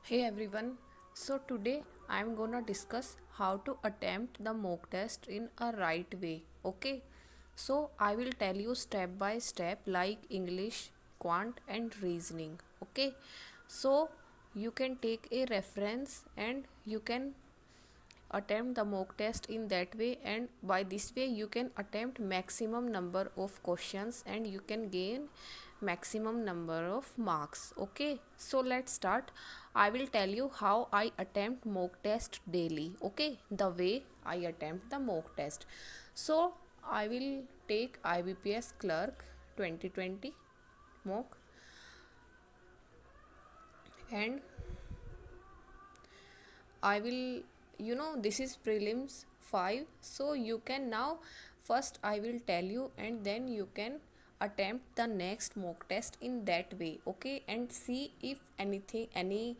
Hey everyone, so today I'm gonna discuss how to attempt the mock test in a right way. Okay, so I will tell you step by step like English, quant, and reasoning. Okay, so you can take a reference and you can attempt the mock test in that way, and by this way you can attempt maximum number of questions and you can gain maximum number of marks. Okay, so let's start. I will tell you how I attempt mock test daily. Okay, the way I attempt the mock test. So I will take IBPS clerk 2020 mock, and I will, this is prelims 5. So you can now, first I will tell you, and then you can attempt the next mock test in that way. Okay, and see if any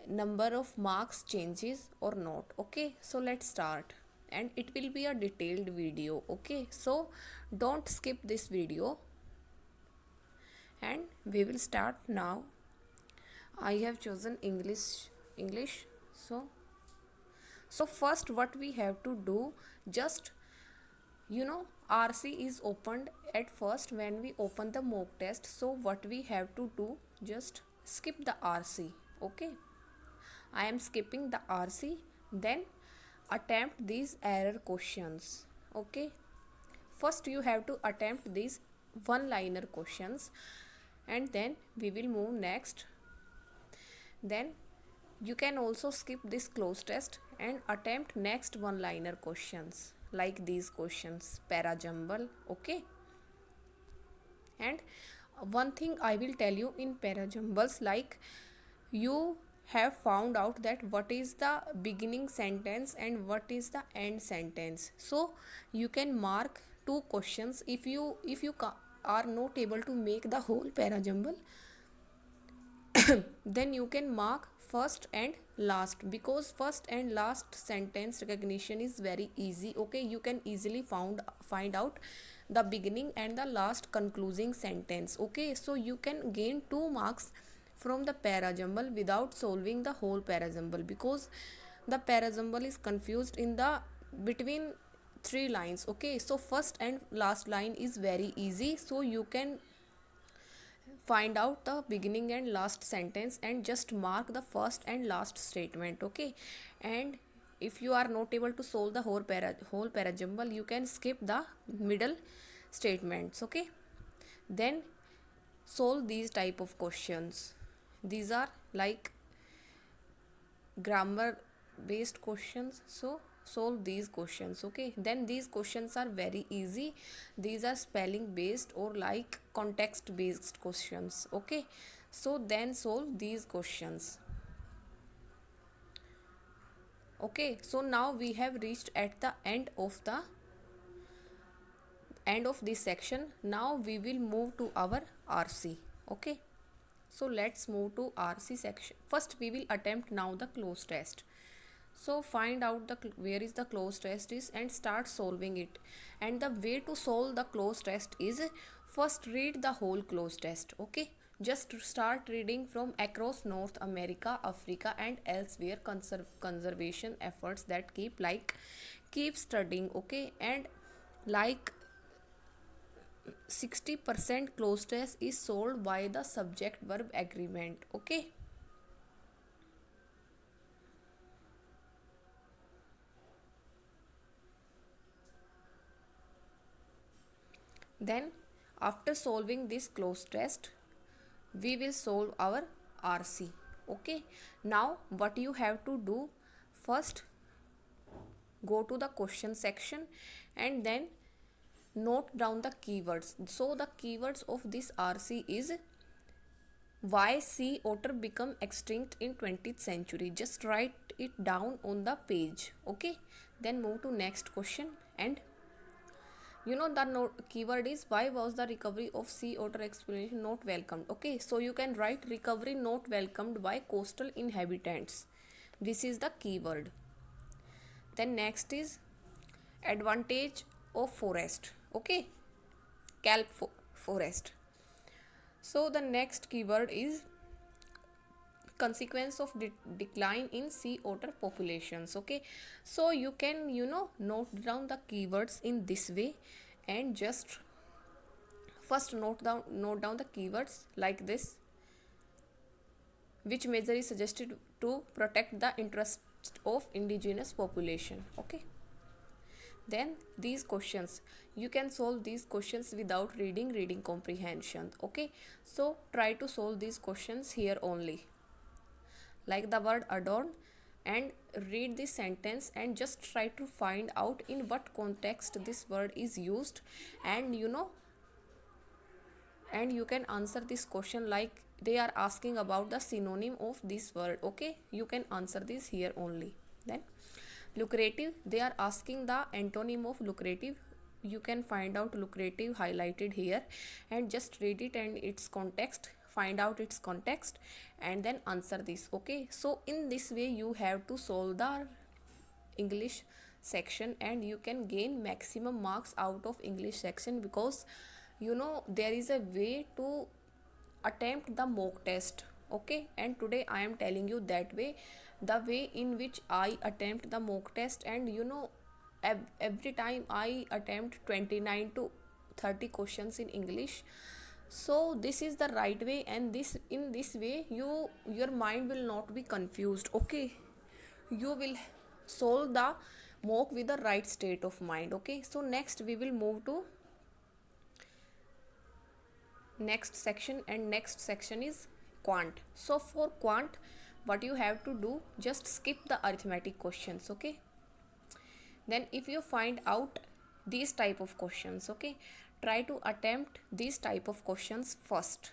number of marks changes or not. Okay, so let's start. And it will be a detailed video. Okay, so don't skip this video, and we will start now. I have chosen English. So first what we have to do, just RC is opened at first when we open the mock test. So what we have to do, just skip the RC. Okay, I am skipping the RC. Then attempt these error questions. Okay, first you have to attempt these one liner questions, and then we will move next. Then you can also skip this close test and attempt next one liner questions like these questions para jumble. Okay, and one thing I will tell you in para jumbles, like you have found out that what is the beginning sentence and what is the end sentence. So you can mark two questions. If you are not able to make the whole para jumble, then you can mark first and last, because first and last sentence recognition is very easy. Okay, you can easily find out the beginning and the last concluding sentence. Okay, so you can gain 2 marks from the parajumble without solving the whole parajumble, because the parajumble is confused in the between three lines. Okay, so first and last line is very easy, so you can find out the beginning and last sentence and just mark the first and last statement. Okay, and if you are not able to solve the whole parajumble, you can skip the middle statements. Okay, then solve these type of questions. These are like grammar based questions, so solve these questions. Okay, then these questions are very easy. These are spelling based or like context based questions. Okay, so then solve these questions. Okay, so now we have reached at the end of this section. Now we will move to our RC. Okay, so let's move to RC section. First we will attempt now the cloze test. So find out the where is the cloze test is and start solving it. And the way to solve the cloze test is, first read the whole cloze test. Okay, just start reading from across North America, Africa, and elsewhere conservation efforts that keep studying. Okay, and like 60% cloze test is solved by the subject verb agreement. Okay, then after solving this cloze test, we will solve our RC. Okay, now what you have to do, first go to the question section and then note down the keywords. So the keywords of this RC is, why sea otter become extinct in 20th century. Just write it down on the page. Okay, then move to next question, and the keyword is, why was the recovery of sea otter exploration not welcomed. Okay, so you can write recovery not welcomed by coastal inhabitants. This is the keyword. Then next is advantage of forest. Okay, forest. So the next keyword is consequence of decline in sea otter populations. Okay, so you can note down the keywords in this way, and just first note down the keywords like this. Which measure is suggested to protect the interests of indigenous population? Okay, then these questions, you can solve these questions without reading comprehension. Okay, so try to solve these questions here only, like the word adorn, and read this sentence and just try to find out in what context this word is used. And and you can answer this question like they are asking about the synonym of this word. Okay, you can answer this here only. Then lucrative, they are asking the antonym of lucrative. You can find out lucrative highlighted here, and just read it and its context, find out its context, and then answer this. Okay, so in this way you have to solve the English section, and you can gain maximum marks out of English section, because there is a way to attempt the mock test. Okay, and today I am telling you that way, the way in which I attempt the mock test. And every time I attempt 29 to 30 questions in English. So this is the right way, and this in this way your mind will not be confused. Okay, you will solve the mock with the right state of mind. Okay, so next we will move to next section, and next section is quant. So for quant, what you have to do, just skip the arithmetic questions. Okay, then if you find out these type of questions, okay, try to attempt these type of questions first.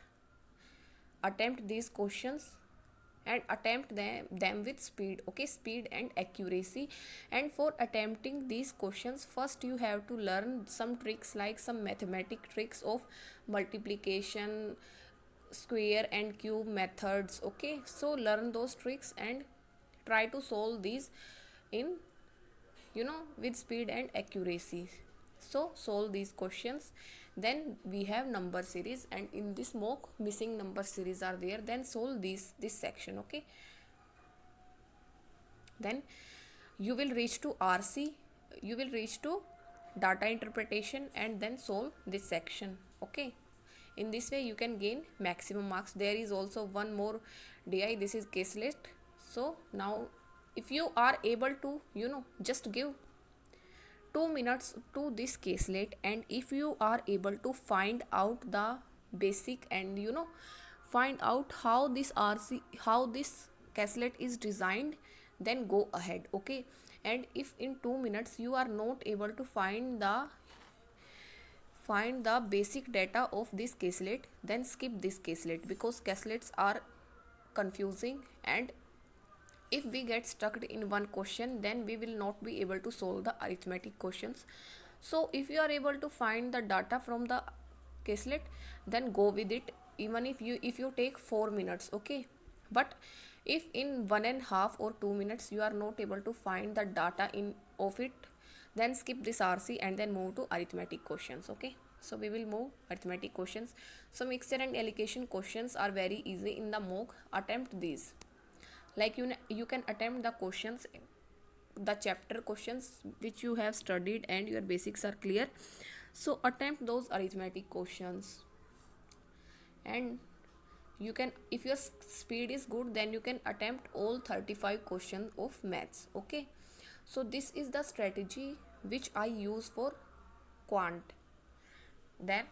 Attempt these questions and attempt them with speed. Okay, speed and accuracy. And for attempting these questions, first you have to learn some tricks, like some mathematic tricks of multiplication, square and cube methods. Okay, so learn those tricks and try to solve these in with speed and accuracy. So solve these questions. Then we have number series, and in this mock missing number series are there. Then solve this section. Okay, then you will reach to RC, you will reach to data interpretation, and then solve this section. Okay, in this way you can gain maximum marks. There is also one more DI, this is caselet. So now if you are able to just give 2 minutes to this caselet, and if you are able to find out the basic, and find out how this RC, how this caselet is designed, then go ahead. Okay, and if in 2 minutes you are not able to find the basic data of this caselet, then skip this caselet, because caselets are confusing, and if we get stuck in one question, then we will not be able to solve the arithmetic questions. So if you are able to find the data from the caselet, then go with it, even if you take 4 minutes. Okay, but if in 1.5 or 2 minutes you are not able to find the data in of it, then skip this RC and then move to arithmetic questions. Okay, so we will move arithmetic questions. So mixture and allocation questions are very easy in the mock. Attempt these, like you can attempt the questions, the chapter questions which you have studied and your basics are clear. So attempt those arithmetic questions, and you can, if your speed is good, then you can attempt all 35 questions of maths. Okay, so this is the strategy which I use for quant. Then,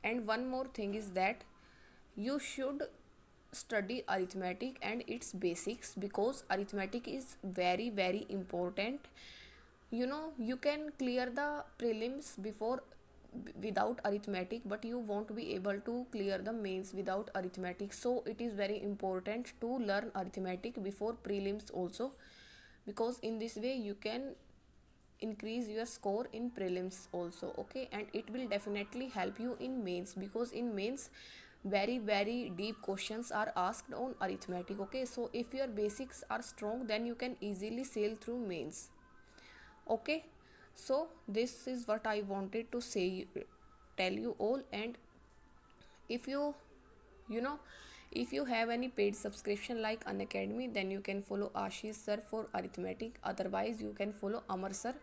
and one more thing is that you should study arithmetic and its basics, because arithmetic is very important. You can clear the prelims before without arithmetic, but you won't be able to clear the mains without arithmetic. So it is very important to learn arithmetic before prelims also, because in this way you can increase your score in prelims also. Okay, and it will definitely help you in mains, because in mains very deep questions are asked on arithmetic. Okay, so if your basics are strong, then you can easily sail through mains. Okay, so this is what I wanted to say, tell you all. And if you know, if you have any paid subscription like Unacademy, then you can follow Ashish sir for arithmetic. Otherwise you can follow Amar sir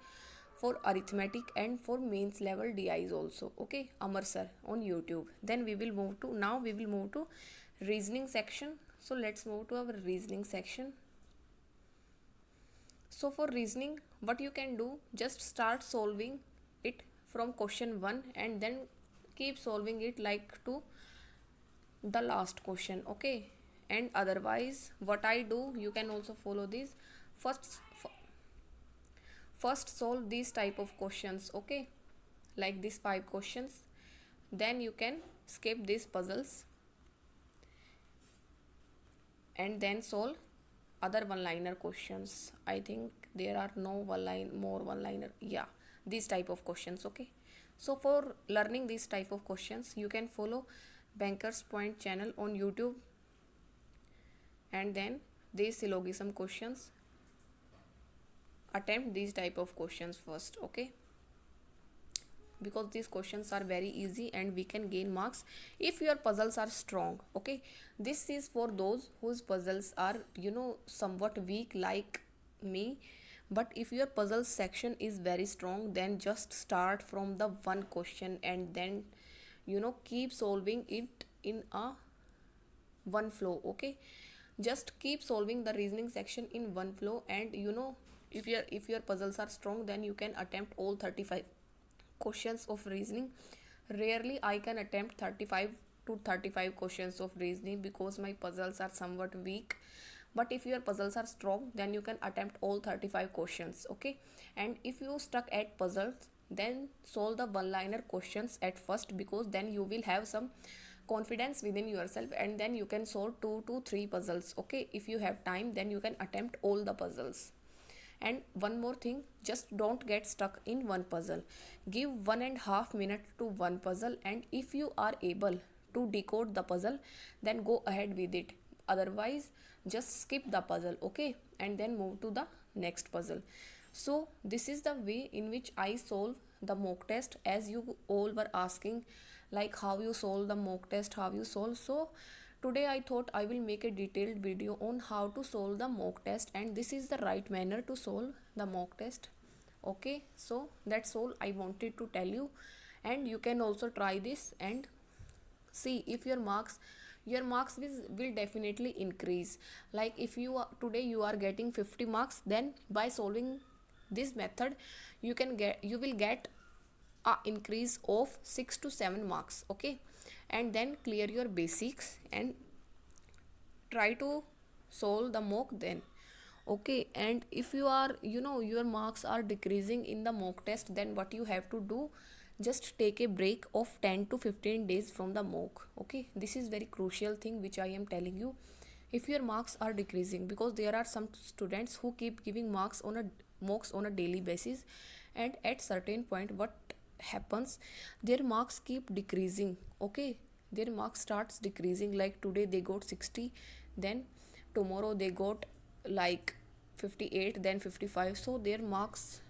for arithmetic and for mains level DIs also. Okay, Amar sir on YouTube. Then we will move to reasoning section. So let's move to our reasoning section. So for reasoning, what you can do, just start solving it from question 1 and then keep solving it like to the last question. Okay, and otherwise what I do, you can also follow this. First first solve these type of questions. Okay, like these 5 questions, then you can skip these puzzles and then solve other one liner questions. I think there are no one liner, yeah, these type of questions. Okay, so for learning these type of questions, you can follow Bankers Point channel on YouTube, and then these syllogism questions, attempt these type of questions first. Okay, because these questions are very easy and we can gain marks if your puzzles are strong. Okay, this is for those whose puzzles are, somewhat weak like me. But if your puzzle section is very strong, then just start from the one question and then, keep solving it in a one flow. Okay, just keep solving the reasoning section in one flow, and if your puzzles are strong, then you can attempt all 35 questions of reasoning. Rarely I can attempt 35 to 35 questions of reasoning because my puzzles are somewhat weak. But if your puzzles are strong, then you can attempt all 35 questions. Okay, and if you stuck at puzzles, then solve the one liner questions at first, because then you will have some confidence within yourself, and then you can solve 2 to 3 puzzles. Okay, if you have time, then you can attempt all the puzzles. And one more thing, just don't get stuck in one puzzle. Give 1.5 minutes to one puzzle, and if you are able to decode the puzzle, then go ahead with it. Otherwise, just skip the puzzle. Okay, and then move to the next puzzle. So this is the way in which I solve the mock test, as you all were asking, like how you solve the mock test, how you solve. So today I thought I will make a detailed video on how to solve the mock test, and this is the right manner to solve the mock test. Okay, so that's all I wanted to tell you, and you can also try this and see if your marks will definitely increase. Like if today you are getting 50 marks, then by solving this method, you will get a increase of 6 to 7 marks. Okay, and then clear your basics and try to solve the mock then. Okay, and if you are, your marks are decreasing in the mock test, then what you have to do, just take a break of 10 to 15 days from the mock. Okay, this is very crucial thing which I am telling you. If your marks are decreasing, because there are some students who keep giving mocks on a daily basis, and at certain point what happens, their marks keep decreasing. Okay, their marks starts decreasing, like today they got 60, then tomorrow they got like 58, then 55. So their marks,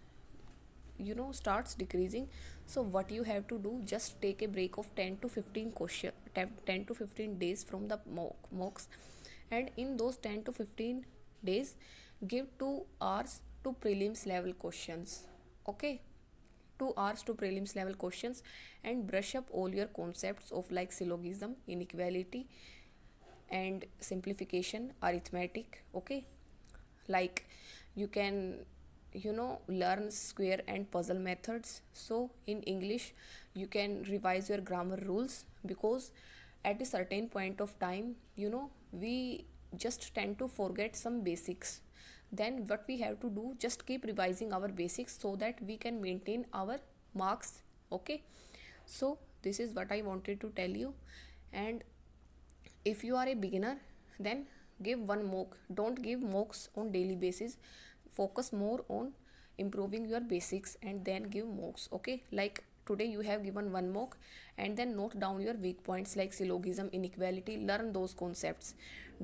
starts decreasing. So what you have to do, just take a break of 10 to 15 days from the mocks, and in those 10 to 15 days, give 2 hours to prelims level questions. Okay, 2 hours to prelims level questions, and brush up all your concepts of like syllogism, inequality, and simplification, arithmetic. Okay, like you can, learn square and puzzle methods. So in English, you can revise your grammar rules, because at a certain point of time, we just tend to forget some basics. Then what we have to do, just keep revising our basics so that we can maintain our marks. Okay, so this is what I wanted to tell you. And if you are a beginner, then give one mock. Don't give mocks on daily basis. Focus more on improving your basics and then give mocks. Okay, like today you have given one mock, and then note down your weak points like syllogism, inequality. Learn those concepts.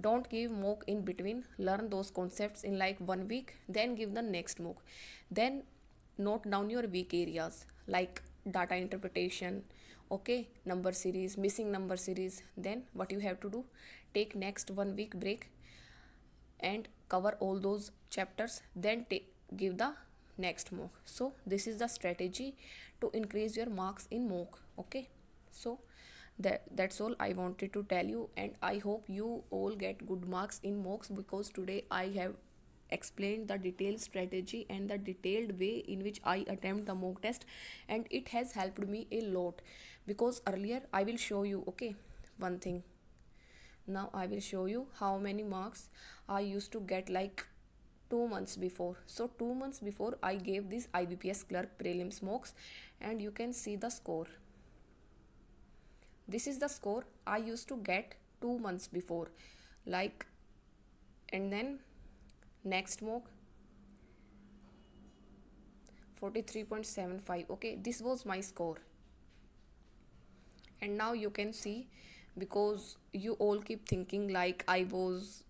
Don't give mock in between. Learn those concepts in like 1 week, then give the next mock. Then note down your weak areas like data interpretation, okay, number series, missing number series, then what you have to do, take next 1 week break and cover all those chapters, then give the next mock. So this is the strategy to increase your marks in mock. Okay, so that's all I wanted to tell you, and I hope you all get good marks in mocks, because today I have explained the detailed strategy and the detailed way in which I attempt the mock test, and it has helped me a lot. Because earlier, I will show you, okay, one thing. Now I will show you how many marks I used to get like 2 months before. So 2 months before I gave this IBPS clerk prelims mocks, and you can see the score. This is the score I used to get 2 months before, like, and then next mock 43.75. okay, this was my score. And now you can see, because you all keep thinking like I was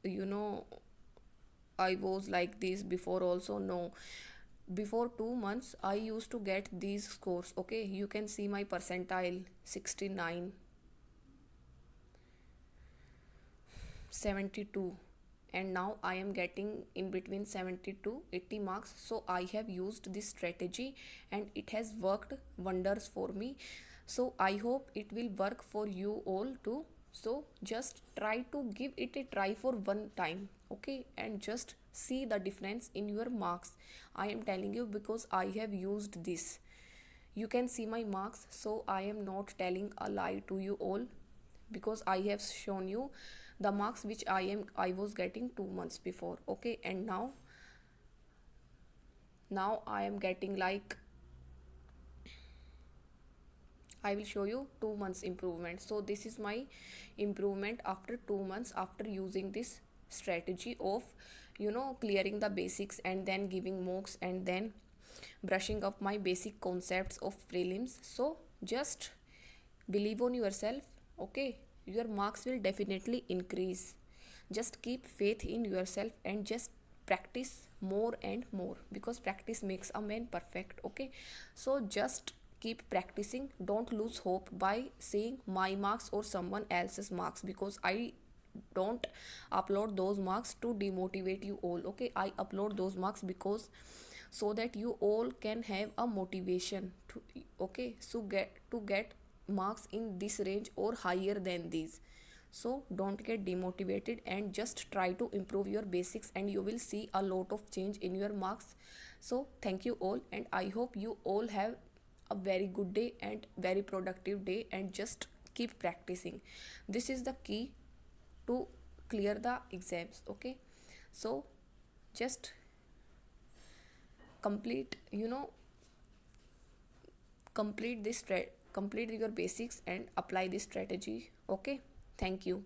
like this before also. No, before 2 months I used to get these scores. Okay, you can see my percentile 69, 72, and now I am getting in between 70 to 80 marks. So I have used this strategy and it has worked wonders for me. So I hope it will work for you all too. So just try to give it a try for one time, okay, and just see the difference in your marks. I am telling you because I have used this. You can see my marks, so I am not telling a lie to you all, because I have shown you the marks which I was getting 2 months before. Okay, and now I am getting like, I will show you 2 months improvement. So this is my improvement after 2 months, after using this strategy of clearing the basics and then giving mocks and then brushing up my basic concepts of prelims. So just believe on yourself, okay, your marks will definitely increase. Just keep faith in yourself and just practice more and more, because practice makes a man perfect. Okay, so just keep practicing. Don't lose hope by seeing my marks or someone else's marks, because I don't upload those marks to demotivate you all. Okay, I upload those marks because so that you all can have a motivation to, okay, so get marks in this range or higher than these. So don't get demotivated and just try to improve your basics, and you will see a lot of change in your marks. So thank you all, and I hope you all have a very good day and very productive day, and just keep practicing. This is the key to clear the exams. Okay, so just complete complete this complete your basics and apply this strategy. Okay, thank you.